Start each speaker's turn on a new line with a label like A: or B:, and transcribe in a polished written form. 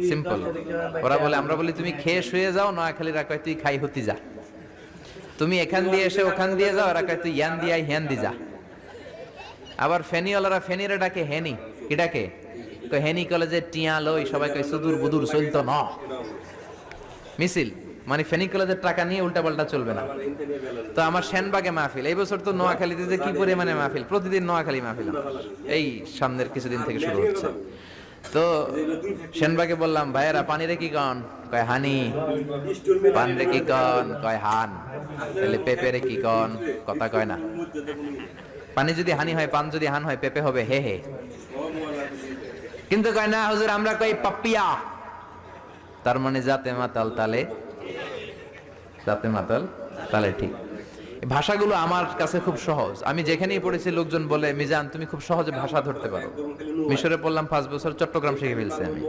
A: Simple. ওরা বলে, আমরা বলি তুমি খেয়ে শুয়ে যাও, নোয়াখালীরা কয় তুই খাই হতি যা। তুমি এখান দিয়ে এসে ওখান দিয়ে যাও, ওরা কয় তুই ইয়ান দিয়ে হ্যান দি যা। আবার ফেনিওয়ালারা ফেনিরে ডাকে হেনি, কি ডাকে? কয় হেনি কলেজে টিয়া লই, সবাই কয় সুদূর বুদুর চলতো না মিছিল, মানে ফেনী কলেজের টাকা নিয়ে উল্টা পাল্টা চলবে না। তো আমার সেনবাগে মাহফিল, এই বছর তো নোয়াখালীতে যে কি পরিমাণে মাহফিল, প্রতিদিন নোয়াখালী মাহফিল আমার। এই সামনের কিছুদিন থেকে শুরু হচ্ছে। তো সেনবাগে বললাম, ভাইয়েরা পানিরে কি কন? কয় হানি। পান রে কি কন? কয় হান। তাহলে পেঁপে রে কি কন? কথা কয় না। পানি যদি হানি হয়, পান যদি হান হয়, পেঁপে হবে হে হে। কিন্তু কয় না হুজুর, আমরা কই পাপিয়া। তার মানে জাতে মাতাল তালে, জাতে মাতাল তালে ঠিক। ভাষাগুলো আমার কাছে খুব সহজ। আমি যেখানেই পড়েছি লোকজন বলে, মিজান তুমি খুব সহজে ভাষা ধরতে পারো। মিশরে পড়লাম 5 বছর, চট্টগ্রাম শিখে ফেলছি আমি।